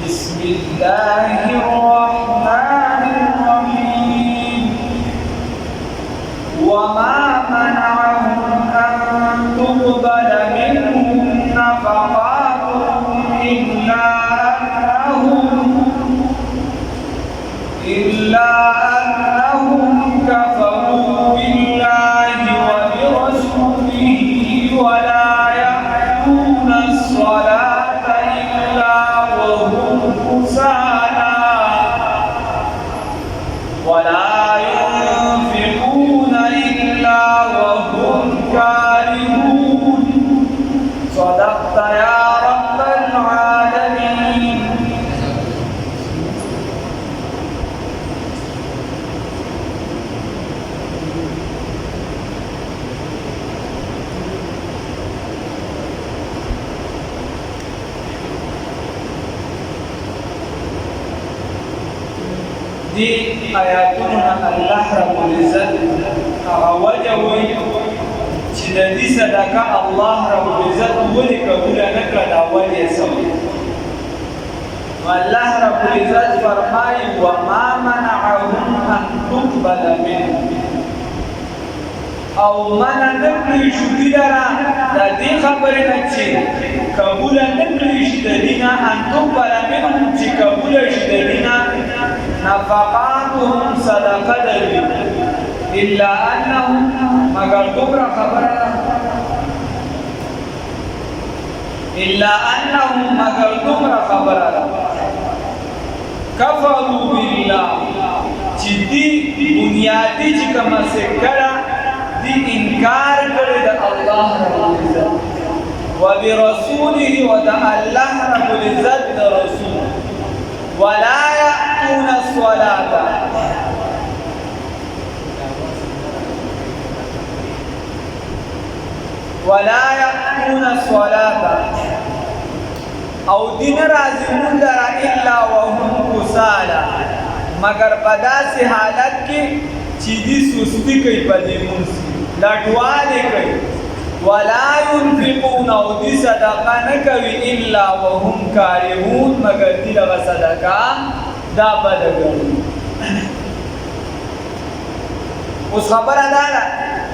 بسم الله الرحمن الرحيم وما منعهم أن تقبل منهم نفقاتهم إلا أنهم كفروا بالله وبرسوله ولا يأتون الصلاة إلا وهم كسالى ولا ينفقون إلا وهم كارهون صدقت يا رب العالمين. دي آیاتونه الله رب العزت هغه وجه وایي چې د دې صدقه الله رب العزت ولې قبول نه کړه دا وجه یې څه الله رب العزت فرمایي وما منعهم ان تقبل منهم او منع نه کړی شو دي لره د دې خبرې نه چې قبول نه کړی شي د دې نه ان تقبل منهم چې قبول شي د دې نه نفقاتهم صدقه دوی الا انهم مگر دومره خبره الا انهم مگر دومره خبره کفروا بالله چې دې بنیادی چې کوم څه کړه دې انکار کړی د الله رب العزت وبرسوله ود الله رب العزت د رسول ولا يأتون الصلاة ولا يأتون الصلاة او دین رازمون در الا وهم کسالا مگر بداسی حالت کی چیزی سستی کئی پدی منسی لٹوالی کئی ولا ينفقون او دی صدقه نکوی الا وهم کارهون مگر دی لغا صدقه دا بدگرون اس خبر دارا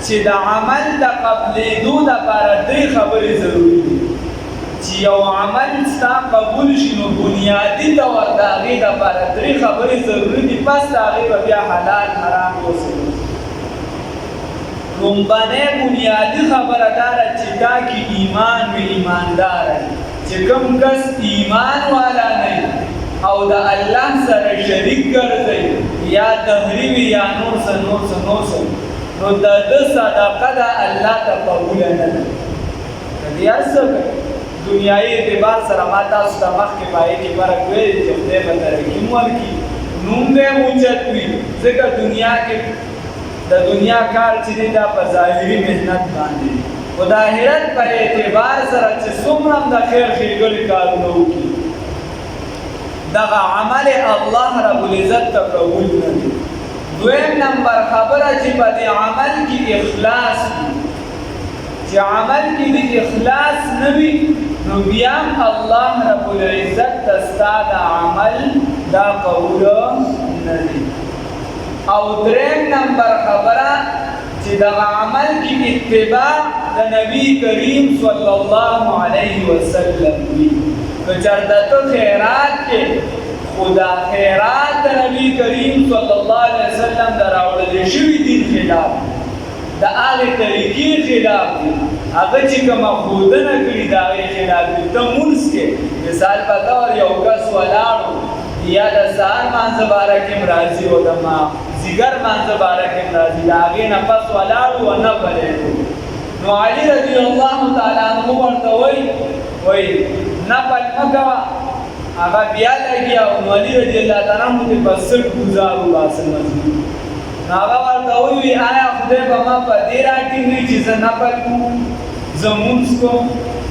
چی دا عمل دا قبل دو دا پارا دری خبری ضروری دی چی یو عمل ستا قبول شنو بنیادی طور داغی دا پارا دری خبری ضروری دی پس داغی با بیا حلال حرام وصول رنبانه بنیادی خبرداره چې دا کی ایمان و ایماندار چې کوم کس ایمان والا نه او د الله سره شریک ګرځي یا تحریم یا نور څه نو د صدقه د الله ته قبول نه ده دې اصل دنیاي اعتبار سره ما تاسو ته مخکې پای کې فرق ویل چې خدای به درکې مول کی نوم به اوچت وي ځکه دنیا کې د دنیا کار چې دی دا په ظاهري مهنت باندې او د آخرت په اعتبار سره چې څومره د خیر ښېګړې کارونه وکړي دغه عمل الله رب العزت ته قبول نه دی. دویم نمبر خبره چې په دې عمل کې اخلاص وي چې عمل کې د اخلاص نه وي نو بیا الله رب العزت ته ستا د عمل دا قبول نه دی. او دریم نمبر خبره چې د عمل کې اتباع د نبی کریم صلی الله علیه وسلم وي که چېرته ته خیرات کې خدا خیرات د نبی کریم صلی الله علیه وسلم د راوړل شوي دین خلاف د هغې طریقې خلاف دي هغه چې کومه ښودنه کړي د هغې خلاف دي ته مونځ کې مثال په طور یو کس ولاړ یا د سهار مانځه باره کې م راځي او د زیګر مانځه باره کې م راځي د هغې نه پس ولاړ و نه پرېږدو نو علي رضی الله تعالی عنه ورته وایي نفل مه کوه هغه بیا لګیا نو علي رضی الله تعالی عنه دې په سټ ګزار وباسه مسجد نو هغه ورته وایي آیا خدای به ما په دې راټینګوي چې زه نفل کوم زه مونځ کوم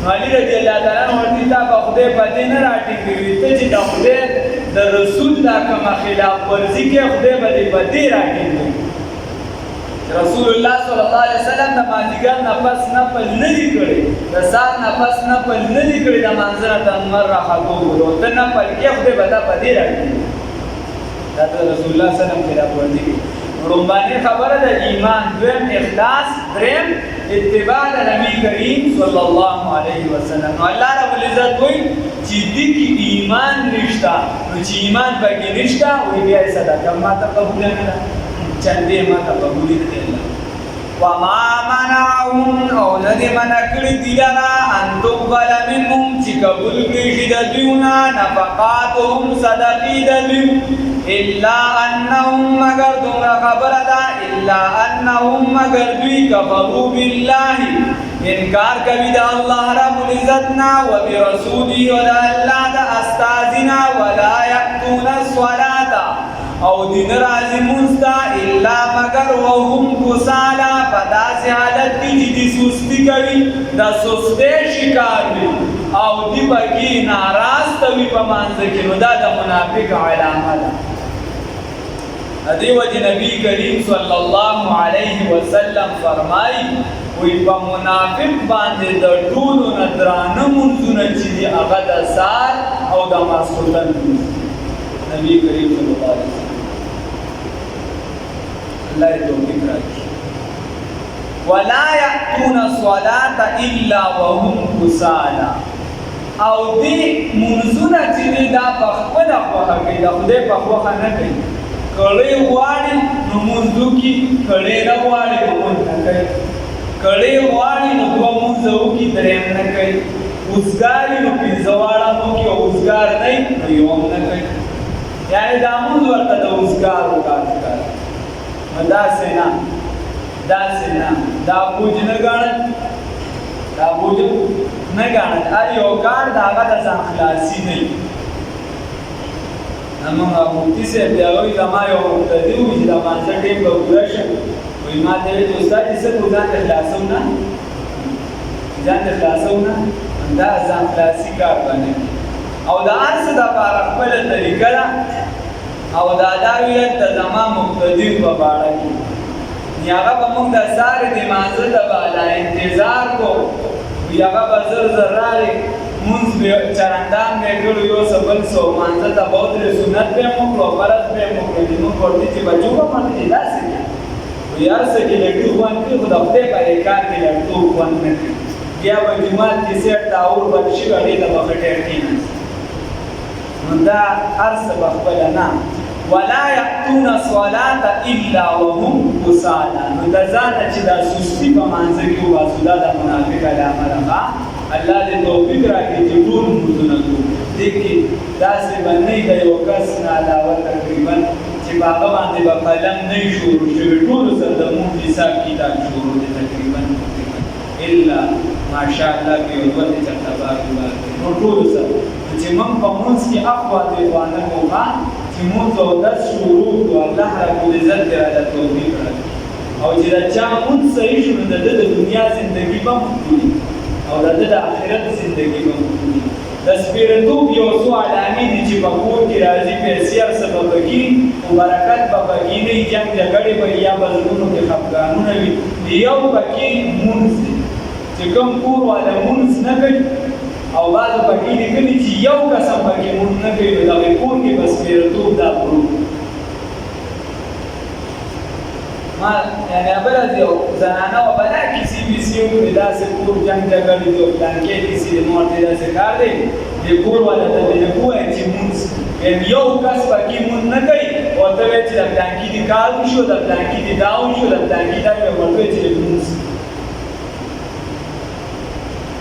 نو علي رضی الله تعالی عنه ورته تا به خدای په دې نه راټینګوي ته چې د خدای د رسول دا کومه خلاف ورزي کې خدای به دې په دې راټینګوي رسول الله صلی الله علیه وسلم د مازدیګر نفس نفل نه دی کړی د سهار نفس نفل نه دی کړی د مانځه نه تر لمر راختو وروسته ته نفل کې خدای به دا په دې راکړي دا د رسول الله صلی الله علیه وسلم کې راپورته دي لومړنۍ خبره د ایمان دویم اخلاص دریم اتباع د نبی کریم صلی الله علیه وسلم نو الله رب العزت وایي چې دې کې ایمان نشته نو چې ایمان پکې نشته وایي بیا یې صدقه ماته قبول نه ده چندې ماته قبول نه ده وما منعهم او ندی منع کړي دي لرا ان تقبل منهم چې قبول کړي شي د دویونه نفقاتهم صدقې د دوی الا انهم مگر دومره خبره ده الا انهم مگر دوی کفروا بالله انکار کوي د الله رب العزت نه و برسوله و د الله د استازنا ولا یأتون الصلاة او دین راځي مونږ الا مگر وهم کسالا په داسې حالت کې چې دي سستی کوي د سستۍ شکار وي او دي پکې ناراسته وي په مانځه کې نو دا د منافق علامه ده دې وجه نبی کریم صلی الله علیه وسلم فرمایي وی په منافق باندې د ټولو نه درانه مونځونه چې دي هغه د سهار او د ماسخوتن نبی کریم صلی الله علیه وسلم الله دې توفیق راکړي ولا یأتون الصلاة الا وهم کسالى او دې مونځونه چې دي دا په خپله خوښه کوي د خدای په خوښه نه کوي کړی غواړي نو مونځ وکړي کړی نه غواړي نو مونځ نه کوي کړی غواړي نو دوه مونځ وکړي درېیم نه کوي اوزګار نو پنځه واړه وکړي او اوزګار نه نو یو هم نه کوي یعنې دا مونځ ورته د اوزګارو کار ښکاري داسې نه دا بوج نه ګڼل هر یو کار د هغه د ځان خلاصي نه وي زمونږ مفتي صاحب دی هغه وایي زما یو مقتدي وي چې د مانځه ټیم به پوره شم وایي ما ته ویل چې استاد چې څه کوو ځان ته خلاصوم نه دا ځان خلاصي کار باندې او د هر څه دپاره خپله طریقه ده او دا ویل ته زما مقتدي په باړه کې هغه به موږ د سهار د مانځه د بالا انتظار کو وي هغه به زر راغی مونځ به چرندان به یې کړو یو څه بل څه مانځه ته به ودرې سنت به یې وکړو فرض به یې وکړو زموږ ورته چې بچو به مانځه چې داسې وي هر څه کې لږ خوند کوي خو د خدای په دې کار کې لږ خوند نه کوي بیا به جومات کې سیټ ته اور بند شي هغې ته به ښه ډېر کښېناست نو دا هر څه به خپله نه ولا یأتون الصلاة الا وهم کسالى نو د ځانه چې دا سستي په مانځه کې وباسو دا د منافق علامه ده الله دې توفیق راکړي چې ټول مونځونه کوو دې کې داسې به نه وي د یو کس نه علاوه تقریبا چې په هغه باندې به قلم نه وي شروع شوي ټولو سره د مونځ حساب کتاب شروع دی تقریبا الا ماشاءالله کې یو دوه چېرته باقي نو ټولو سره چې موږ په مونځ کې اخوا دیوانه کوو چې مونځ او درس شروع کړو الله رب العزت دې راته توفیق راکړي او چې د چا مونځ صحیح شو نو د ده د دنیا زندګي به ښکلي او د ده د آخرت زندګي به ښکلي د سپېرتوب یو څو علامې دي چې په کور کې راځي پیسې هر څه به پکې خو برکت به پکې نه وي جنګ جګړې به یا به زړونو کې خفګانونه وي یو پکې مونځ دی چې کوم کور والا مونځ نه کوي او بعضو پکې لیکلي چې یو قسم پکې مونځ نه کوي نو دغې کور کې به سپېرتوب دا پروت ما یعنې بله یو زنانه وه به دا کیسې ویسې وکړې داسې کور جنګ جګړې دی او پلانکې کیسې د مور دی داسې کار دی د کور والا ته دې ووایي چې مونځ یو کس پکې مونځ نه کوي ورته وایي چې د پلانکي دې کار وشو د پلانکي دې دا وشو د پلانکي دا ورته وایي چې مونځ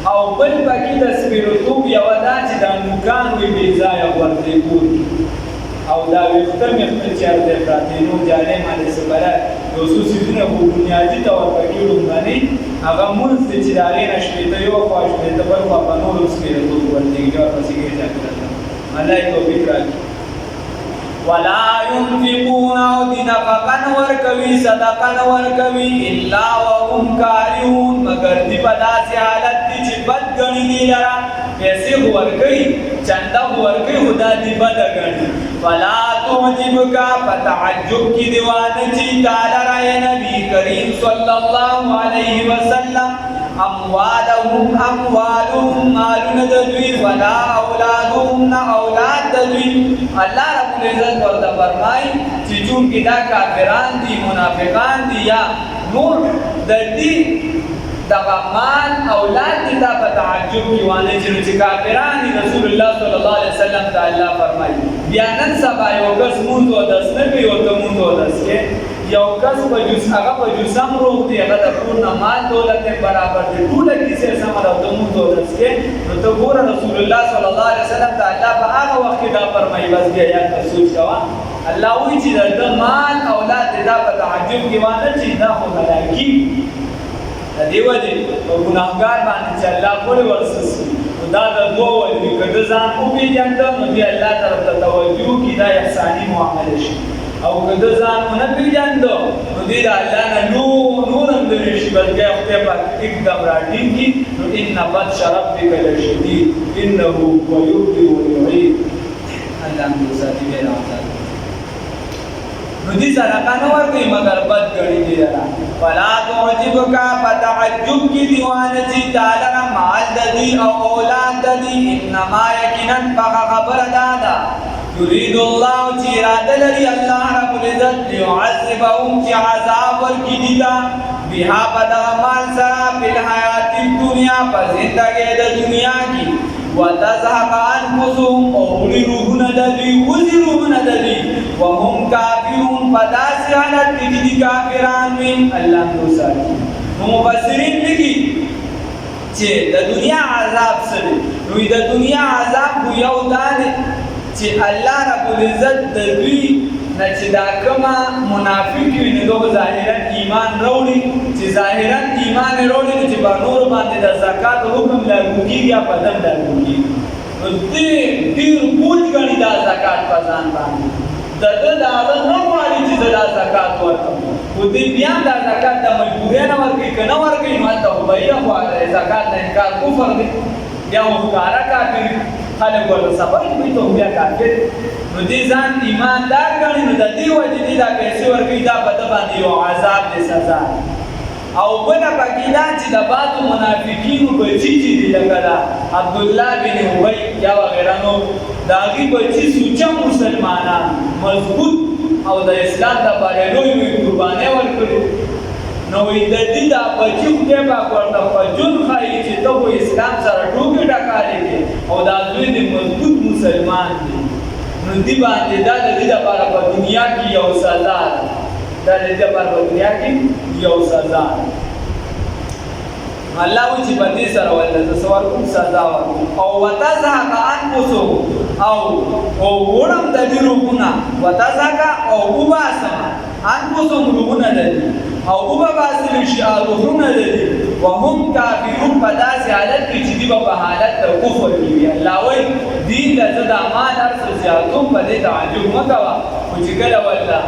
او بل پکې د سپېرتوب یوه دا چې دا نوکان وي بې ځایه ورته کور کې او دا ویښته مېخته چېرته پراته نو جالۍ باندې څه بله یو څو څیزونه خو بنیادي طور پکې لومړنۍ هغه مونځ دی چې د هغې نه شپېته یو خوا شپېته بل خوا په نورو سپېرتوب ورتېږي ورپسې ګرځا کړه الله یې توفیق راکړي ولا ينفقون او دي نفقه نه ورکوي صدقه نه ورکوي الا وهم کارهون مګر دي په داسې حالت دي چې بد ګڼي دي لره پیسې خو ورکوي چنده خو ورکوي خو دا دي بده ګڼي فلا تعجبك فتعجب کی دیوانه چی تعالی رای نبی کریم صلی اللہ علیہ وسلم اموالهم مالون ددوی ولا اولادهم نا اولاد ددوی اللہ رب العزت ورته فرمائی چې چون کې دا کافران دي منافقان دي یا نور د دې دغه مال اولاد دي دا په تعجب کې وانه چې کافران رسول الله صلی الله علیه وسلم ته الله فرمایي بیا نن سبا یو کس مونږ ودس نه کوي او ته مونږ ودس کې یو کس په جوس هغه په جسم روغ دی هغه د پورن مال دولت برابر دی ټول کیسه سم راځو مونږ ودس کې نو ته ګور رسول الله صلی الله علیه وسلم ته الله په هغه وخت دا فرمایي بس بیا یا سوچ کوا الله وی چې د مال اولاد دا په تعجب کې وانه چې دا خو ملایکی دیو دې او ګناهګار باندې چې الله کولی ورسسي دا د دوه وجې کده ځان او پیژند نو دی الله طرف ته توجه کی دا احسانی معاملې شي او کده ځان نه پیژند نو دی دا الله نه نورم دې شي بلکې خپل په एकदम راټین کی نو ان بطش ربک لشدید انه هو یبدئ ویعید الله دې ساتي به راځي نو دې صدقه نه ورکوي مگر بد ګڼي دي لرا فلا تعجبك فتعجب کی دیوانه چې تعالی مال ددی او اولاد ددی انما یقینا خبر دادا یرید الله چې اراده لري الله رب العزت ليعذبهم چې عذاب ورکړي دیتا بها بدغ مال سره په حیات دنیا په زندګۍ د دنیا کې وتذهب انفسهم او روحنا ددی وزرونا ددی وهم کافرون پداس حالت کې دي کافران وي الله دوساتي مفسرین لګي چې د دنیا عذاب سره نو د دنیا عذاب خو یو دانه چې الله رب العزت د دوی نه چې دا کومه منافق وي نو ظاهرا ایمان وروړي چې ظاهرا ایمان وروړي چې په نور باندې د زکات حکم لاګو کیږي یا په دم لاګو کیږي نو ډیر بوج غړي دا زکات په ځان باندې دغه دا نه وایي چې دا زکات ورکړي خو دې بیا دا زکات د مجبورۍ نه ورکړي کنه ورکړي نو ته وایي خو زکات نه انکار کفر دی یا وکړه کافر خلک ورته صبر کوي ته بیا کافر نو دې ځان ایماندار غړي نو د دې وجې دې دا پیسې ورکړي دا په د باندې یو عذاب دې سزا او بل پکې دا چې د بعضو منافقینو بچی چې دي لکه دا عبد الله بن ابي یا وغیرہ نو دا غي بچی سوچا مسلمانان مضبوط او د اسلام لپاره لوی قرباني ورکړي نو د دې دا بچی په ورته فجن خای چې ته اسلام سره ټوګه ډکاري دي او دا دوی د مضبوط مسلمان دي نو دی باندې دا د دې لپاره په دنیا کې یو سزا دا د دې لپاره په دنیا کې یو سزا الله و چې په دې سره ولته سوال کوم سزا او وتزهق انفسهم او ورم د دې روحونه وتزهق او وباسم انفسهم روحونه دي او وباسم شي روحونه دي وهم کافرون په داسې حالت کې چې دی په حالت د کفر کې الله وایي دین د زدامان ارس زیاتوم په دې تعجب مکوا او چې کله ولا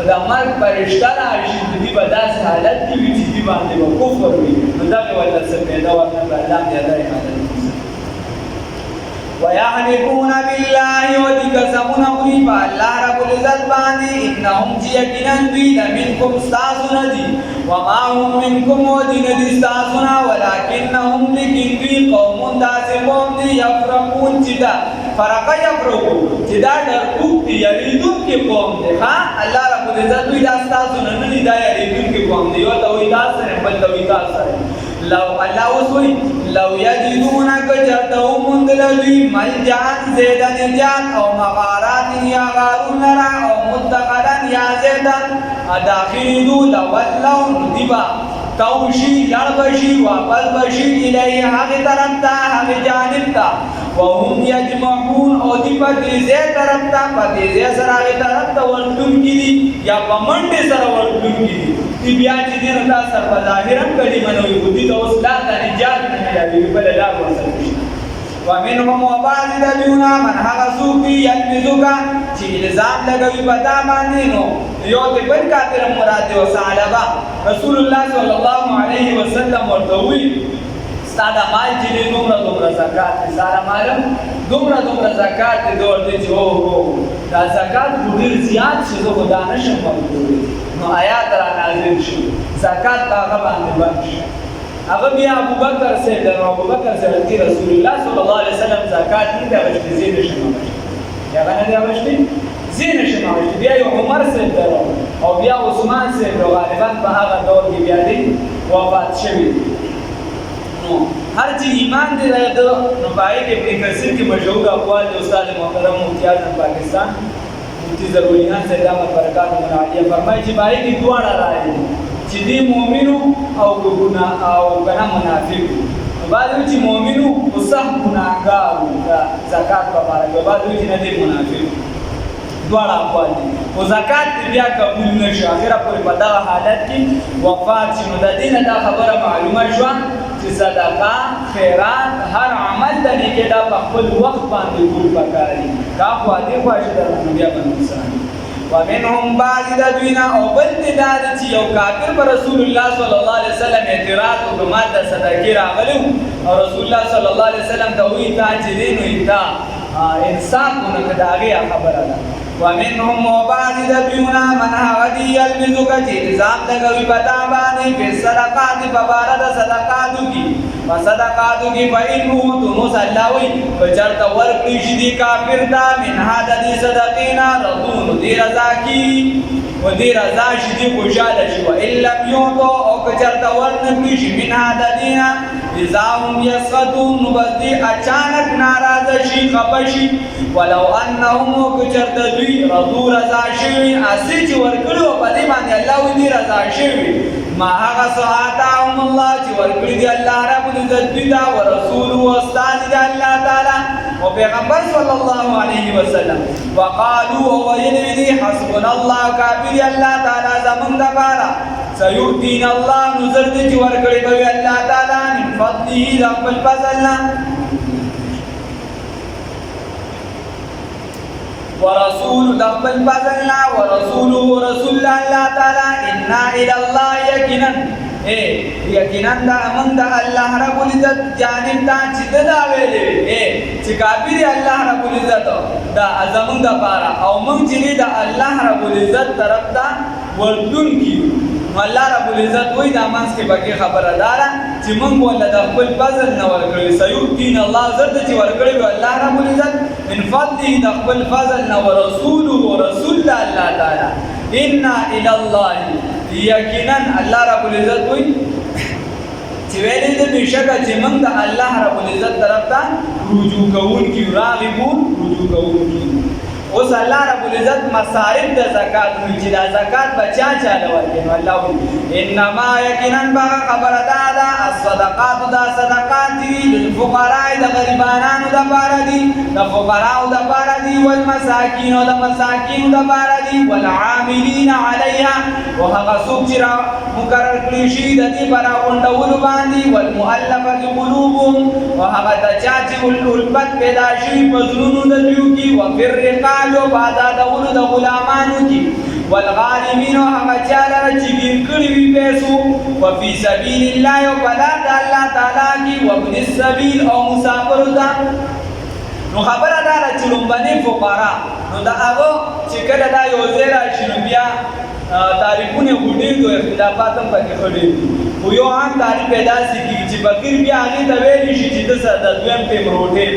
د مرګ پرشتہ راشي دی په داسې حالت کې چې دی باندې کفر وي نو دا ولا څه پیدا ورته الله دې دای حالت ويحلفون بالله وتقسمون قريبا الله رب العزت باندې انهم يقينا منكم استاذون دي وما هم منكم ودين استاذون ولكنهم لكن قوم داسقون يفرقون جدا فرق يفرقون جدا درکوب دي یریدون کې قوم دي ها الله رب العزت دوی استاذون نه دي دا یریدون کې قوم دي او توحید سره بل توحید سره لو الله وسوي لو يجدون كجتهم مندلوي ملجان زيدا نجان او مغارات يا غارون را او مدخلا يا زيدا اداخلوا لولوا ندبا توشي يربشي واپس بشي اليه هغه طرف ته هغه جانب ته وهم يجمعون او دی پدې زه طرف ته پدې زه سره هغه طرف ته ورتون کړي یا پمنډه سره ورتون کړي دی بیا چې دې رتا سر په ظاهرا کړي منوي بودی ته اوس لا د نجات نه ملي په لار ورسره ومنهم وبعض الذين من حغسوك يلمزوك چې الزام لګوي په دا باندې نو یو دې بل کافر مراد او صالحا رسول الله صلی الله علیه وسلم ورته وی ساده مال چې دومره زکات ساده مال دومره زکات دې ورته چې هو دا زکات خو ډېر زیات شي زه خو دا نشم ورکولی نو آیات را نازل شو زکات په هغه باندې بند شو هغه بیا ابوبکر صاحب د ابوبکر صاحب رسول الله صلی الله علیه وسلم زکات نه دی اخیستی زه نشم اخیستی هغه نه دی اخیستی زه نشم اخیستی بیا یو عمر صاحب درو او بیا عثمان صاحب غالبا په هغه دور کې بیا دی وفات شوي نو هر چې ایمان دی راځي نو پای کې ابن کثیر کې مشهور اقوال د استاد محترم مفتی اعظم پاکستان مفتی ضروريان صاحب دامت برکات منعالیه فرمایي چې پای کې دواړه راځي چې دی مؤمنو او ګنا او کنا منافق بعد چې مؤمنو او صح ګناګار زکات په اړه بعد چې نه دی منافق دواړه اقوال دي او زکات بیا قبول نشي اخره پورې په دغه حالت کې وفات شي نو د دې نه دا خبره معلومه شوه چې صدقه خیرات هر عمل د نیکه دا په خپل وخت باندې کول پکاري کا خو دې خواشه د نبی باندې ومنهم بعض دوینا او بل دا چې یو کافر پر رسول الله صلی الله علیه وسلم اعتراض او ماده صدقه راغلو او رسول الله صلی الله علیه وسلم ته وی تا چې دینو انتا انسان کو نه کداغه خبره ده ومنهم بعض دوینا من هدی المذک چې الزام لګوي پتا باندې په صدقات ببارد صدقاتو کی وصدقاتو کی فإنه تنو سلاوي بچرته ورکړي شي دي کافر دا من هذا دي صدقینا رضون دي رضا کی و دي رضا شي دي خوشاله شي و ان لم يعطوا او بچرته ورکړي شي من هذا دینا اذاهم يسقطون نبدي اچانک ناراض شي خپشي ولو انهم بچرته دوی رضو رضا شي اسی چې ورکړو په دې باندې الله دې رضا شي ما هغه ساعتهم الله چې ورکړي دی الله رب العزت دا ورسول او استاد دی الله تعالی او پیغمبر صلی الله علیه وسلم وقالوا وينذ حسبنا الله کافر الله تعالی زمون د بارا سيؤتين الله نظر دې چې ورکړي دی الله تعالی من فضله رب الفضل ورسول دقبل فضلنا ورسوله رسول الله تعالى إنا إلى الله یقینا دا امن دا الله رب العزت جانب دا چې دا ویلې چې کافر الله رب العزت دا ازمن دا پارا او موږ چې دا الله رب العزت طرف دا ورتون کیو الله رب العزت وای دا مانس کې باقي خبره دارا چې موږ ول د خپل فضل نه ورکړي سيؤتين الله زرد چې ورکړي الله رب العزت من فضله د خپل فضل نه ورسوله ورسول الله تعالی إنا إلى الله یقینا الله رب العزت وای چې ویلې دې بشکه چې موږ د الله رب العزت طرف ته رجوع کوون کی راغبون رجوع کوون کی اوس الله رب العزت مصارف د زکات وی چې د زکات بچا چاله ورکړي نو الله انما یقینا خبره دا الصدقات دا صدقات للفقراء د غریبانو د پاره دي د فقراء د پاره دي والمساکین د مساکین د پاره دي والعاملین علیها وهغه څوک چې مقرر کړی شي د دې پر غونډول باندې والمؤلفه قلوبهم وهغه د چا چې الفت پیدا شي په زړونو د دیو کې وفر قالو بعد دولو د غلامانو کی والغارمین هغه چاله چې ګرځي وي پیسو وفي سبيل الله او بلا د الله تعالی کی وابن السبيل او مسافر ده نو خبره ده چې لومبني فقرا نو دا هغه چې کله دا یو ځای راشي نو بیا تعریفونه وړي دوه اختلافات هم پکې خړي خو یو عام تعریف پیدا سکی چې فقیر بیا هغه د ویل شي چې د ساده دویم په مروټې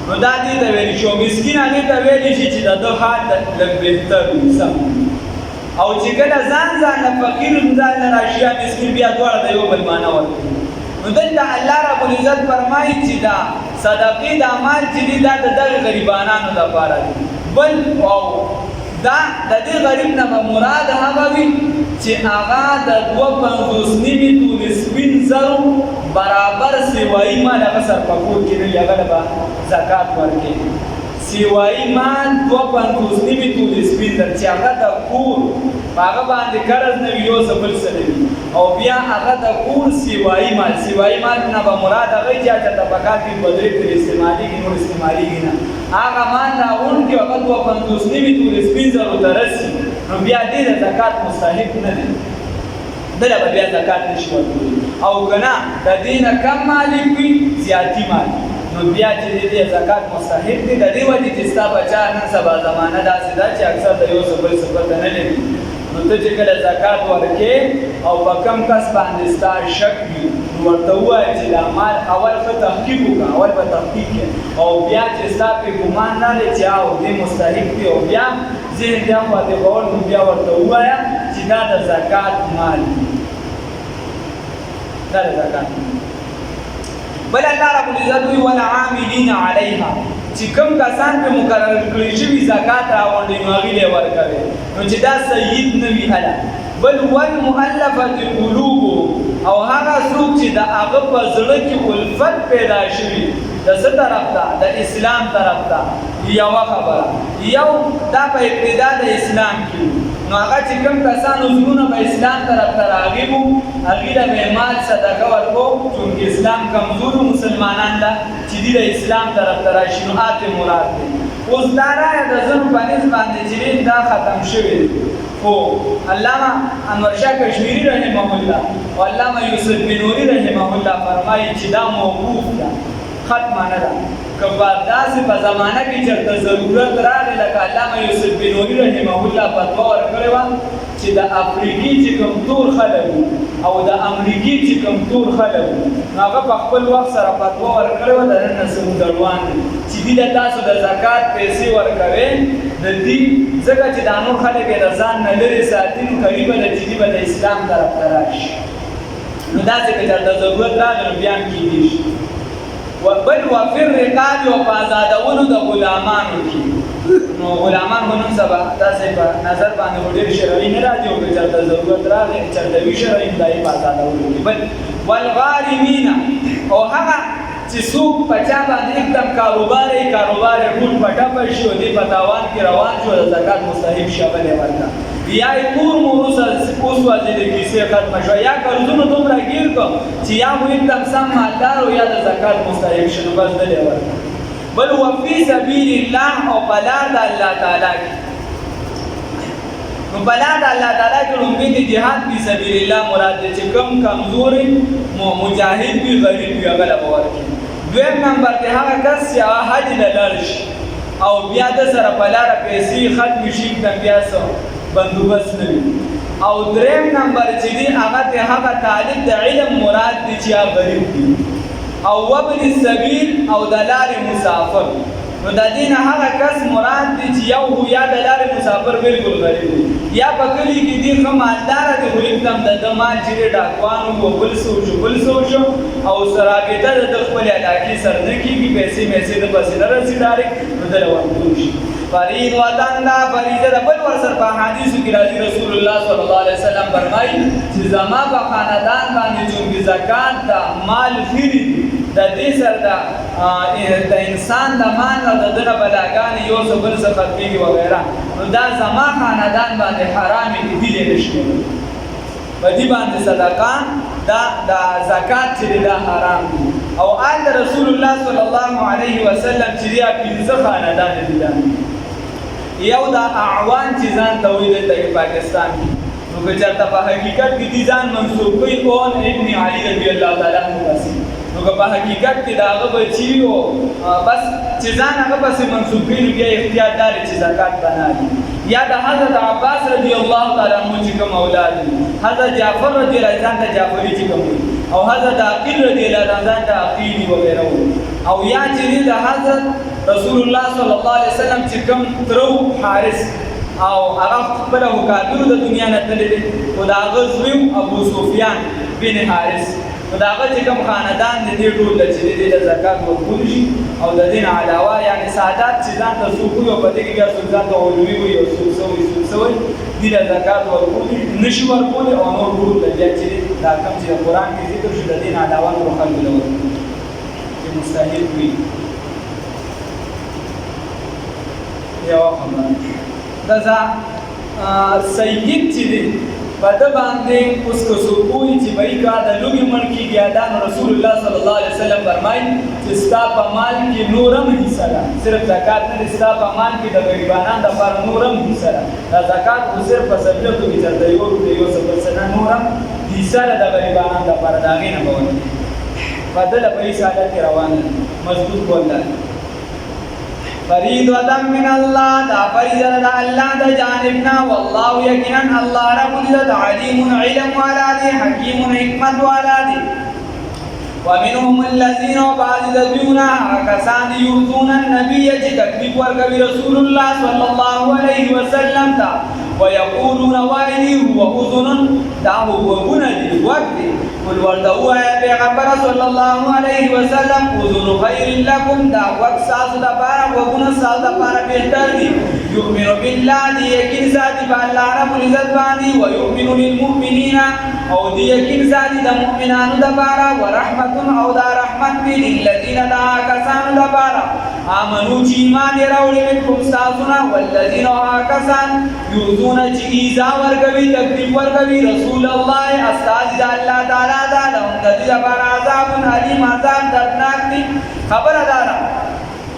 نو دا دې ته ویل شو مسکین هغه ته ویل شي چې د حال لږ بهتر سم او چې کله ځان فقیر ځان راشي مسکین بیا دواړه د یو بل معنا ورکوي نو دلته الله رب العزت فرمایي چې دا صدقې د مال چې دا د غریبانو لپاره دي بل او دا د دې غریب نه مراد هغه وي چې هغه د 250 نیمه تول سپین زرو برابر سیوای مال هغه سر پکور کې نه هغه به زکات ورکړي سیوای مال 250 نیمه تول سپین زر چې هغه د کور هغه باندې قرض نه یو سبل سره او بیا هغه د کور سیوای مال نه به مراد هغه چې د طبقات په بدل کې استعمالي کې نور استعمالي نه هغه مان راون کې هغه 250 نیمه تول سپین زر درسي نو بیا دې د زکات مستحق نه دي دلته بیا زکات نشي ورکول او کنه د دینه کم مالک وي زیاتی مال نو بیا چې دې زکات مستحق دي د دې وجې چې ستا بچا نن سبا زمانه داسې ده چې اکثر د یو څه بل څه پته نه لري نو ته چې کله زکات ورکې او په کم کس باندې ستا شک وي نو ورته ووایه چې دا مال اول ښه تحقیق وکړه اول به تحقیق کړې او بیا چې ستا پرې ګمان نه دی چې او دې مستحق دی او بیا ذهن دې خواته کول نو بیا ورته ووایه چې دا د زکات مال دی دا د زکات بل الله رب العزت وی والعاملین علیها چې کوم کسان په مقرر کړی شوی زکات راوړي نو هغه له ورکوي نو چې دا سید نه وی اله بل والمؤلفه قلوب او هغه څوک چې د هغه په زړه کې الفت پیدا شوی د څه طرف ته د اسلام طرف ته یو خبره یو دا په ابتدا د اسلام کې نو هغه چې کوم کسانو زړونه په اسلام طرف ته راغلي وو هغې له به مال صدقه ورکو چونکې اسلام کمزورو مسلمانان ده چې دوی د اسلام طرف ته راشي نو آت مراد دی اوس دا رایه د ځینو په نسبت باندې چې دا ختم شوی دی خو علامه انور شاه کشمیری رحمه الله او علامه یوسف بنوري رحمه الله فرمایي چې دا موقوف ده ختمه نه ده که په داسې په زمانه کې چېرته ضرورت راغی لکه علامه یوسف بنوري رحمه الله فتوا ورکړې وه چې د افریقي چې کوم تور خلک او د امریکې چې کوم تور خلک نو هغه په خپل وخت سره فتوا ورکړې وه د نن څه مدروان دي چې دوی له تاسو د زکات پیسې ورکوئ د دې ځکه چې دا نور خلک یې د ځان نه لرې ساتي نو قریبه ده چې دوی به د اسلام طرف ته راشي نو داسې که چېرته ضرورت راغی نو بیا هم کېدی شي بل وفي الرقاب او په آزادولو د غلامانو کې نو غلامان به نن سبا تاسې په نظر باندې ډېر شرعي نه راځي او که چېرته ضرورت راغی چېرته وي شرعي دا یې په آزادولو کې بل والغارمین او هغه چې څوک په چا باندې एकदम کاروبار یې ټول په ټپه شي او دې په تاوان کې روان شو د زکات مستحق شامل یې ورکړه یا یې نور اوس وځلې کیسې ختمه شوه یا قرضونو دومره ګیر کړه چې یا مو एकदम سم مالدار او یا د زکات مستحق شي نو بس دلې ورکړه بل وفي سبیل الله او په لار د الله تعالی کې نو په لار د الله تعالی کې لومړی د جهاد فی سبیل الله مراد دی چې کوم کمزوري مجاهد وي غریب وي هغه له به ورکړي دویم نمبر دی هغه کس چې حج له لاړ شي او بیا د سره په لاره پیسې ختمې شي بیا څه بندوبست نه وي او دریم نمبر چې دی هغه طالب د علم مراد دی چې هغه غریب دی او وابن السبیل او د لارې مسافر نو د دې نه هغه کس مراد دی چې یو هو یا د لارې مسافر بالکل غریب دی یا په کلي کې دی ښه مالداره دی خو एकदम د ده مال چې دی ډاکوان و بل څه وشو او رابطه د ده خپلې علاقې سره نه کېږي پیسې د پسې نه رسي ډایرکټ نو دله ورکړل شي فرید وطن دا فریضه ده بل ورسره په حدیثو کې راځي رسول الله صلی الله علیه وسلم فرمایي چې زما په خاندان باندې چونکې زکات د مال خیري د دې سره د انسان د مال او د ده نه بلاګانې یو څه بل څه ختمېږي وغیره نو دا زما خاندان باندې حرامې دي دې نه شي په دې باندې صدقه د زکات چې دا حرام دي او آل رسول الله صلی الله علیه وسلم چې دا پنځه خاندان دي یو دا اعوان چې ځان ته وایي دلته پاکستان کې نو که چېرته په حقیقت کې دې ځان منسوب کوي اون ابن علي رضی الله تعالی عنه پسې نو که په حقیقت کې د هغه بچي او بس چې ځان هغه پسې منسوب کوي نو بیا احتیاط دا دی چې زکات به نه اخلي یا د حضرت عباس رضی الله تعالی عنه چې کوم اولاد دي حضرت جعفر رضی الله عنه ته جعفري چې کوم دي او حضرت عقیل رضی الله عنه ته عقیلی وغیره او یا چې د حضرت رسول الله صلی الله علیه وسلم چې کوم ترو حارث او هغه خپل وکادرو د دنیا نه تللی دی او د هغه زوی ابو سفیان بن حارث نو د هغه چې کوم خاندان د دې ټول چې د زکات ورکول شي او د دې علاوه یعنی سادات چې ځان ته څوک وي او په دې کې بیا څوک ځان ته علوي وي او څوک سوی دې د زکات ورکول نشي ورکول او نور ټول د بیا چې دا کوم چې قرآن کې ذکر شي د دې علاوه نور خلک له ورکول چې مستحیل وي یو خبره دا سید چې دی په ده باندې اوس که څوک ووایي چې بهي کا د لوږې مړ کېږي دا نو رسول الله صلی الله علیه وسلم فرمایي چې ستا په مال کې نورم حصه ده صرف زکات نه دی ستا په مال کې د غریبانو دپاره نورم حصه ده دا زکات خو صرف په سبیلتو کې چېرته یو روپۍ یو څه بل څه نه نورم حصه ده د غریبانو دپاره د هغې نه به ورکړي بدل به ساده کې روانه مضبوط کوله فریضة من الله دا فریضه د الله د جانبنا والله یقینا الله رب العزت علیم علم والا دی حکیم حکمت والا دی ومنهم الذين بعض ذبيونا كسان يؤذون النبي تكذب ورقب رسول الله صلى الله عليه وسلم تا ويقولون وإلي هو أذن دعه وبندي وقتي قل وردوا يا پیغمبر صلى الله عليه وسلم أذن خير لكم دا وقت ساس دبارا وبن ساس دبارا بهتر دي يؤمن بالله دي يكين ذاتي بالله رب العزت باني ويؤمن للمؤمنين او دي يكين ذاتي دا مؤمنان دبارا ورحمة او دا رحمت بي للذين دا كسان دبارا آمنوا چی ایمان راوړي منکم ساسنا والذین کسان یؤذون چی ایذا ورکوي تکلیف ورکوي رسول الله استاد الله تعالی دا لهم د دې لپاره عذاب علیم عذاب دردناک دي خبردار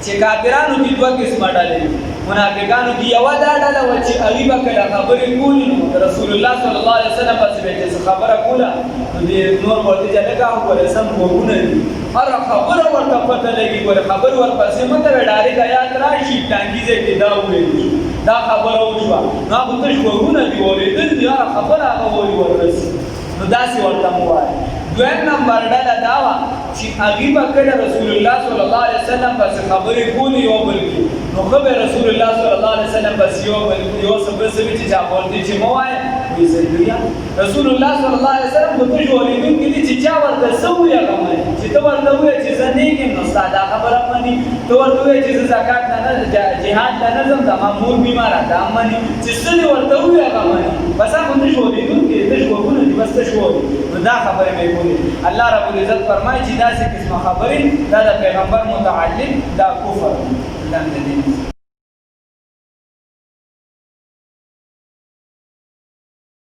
چې کافرانو کې دوه قسمه ډلې منافقانو کې یو ډله و چې غریبه کړه خبرې کولې نو رسول الله صلی الله علیه وسلم پس به چې خبره کوله نو دې نور ورته چې لګا وګوره سم وګونه دي هر خبره ورته پته لګي ګوره خبر ورپسې مته ډایرک آیات راشي ټانګیزه کې دا وایي دا خبره وشوه نو په تاسو وګونه دي ورېدل دي خبره هغه وایي ورسې نو داسې ورته مو وایي دویم نمبر ډله دا وه چې هغې به کله رسول الله صلی الله علیه وسلم پسې خبرې کولې یو بل کې نو ښه به رسول الله صلی الله علیه وسلم پسې یو څه بل څه وي چې چا ورته چې مه وایه وایي صحیح رسول الله صلی الله علیه وسلم خو ته ژغورېدونکي دي چې چا ورته څه ووایه هغه مني چې ته ورته ووایې چې زه نیک یم نو ستا دا خبره مني ته ورته ووایې چې زه زکات ته نه جهاد ته نه ځم زما مور بیماره ده هم مني چې څه دې ورته ووایې هغه مني بس هغه ته ژغورېدونکي ته ژغورونه دي بس ته ژغورې نو دا خبرې مې کولې الله رب العزت فرمایي چې داسې قسمه خبرې دا د پیغمبر متعلق دا کفر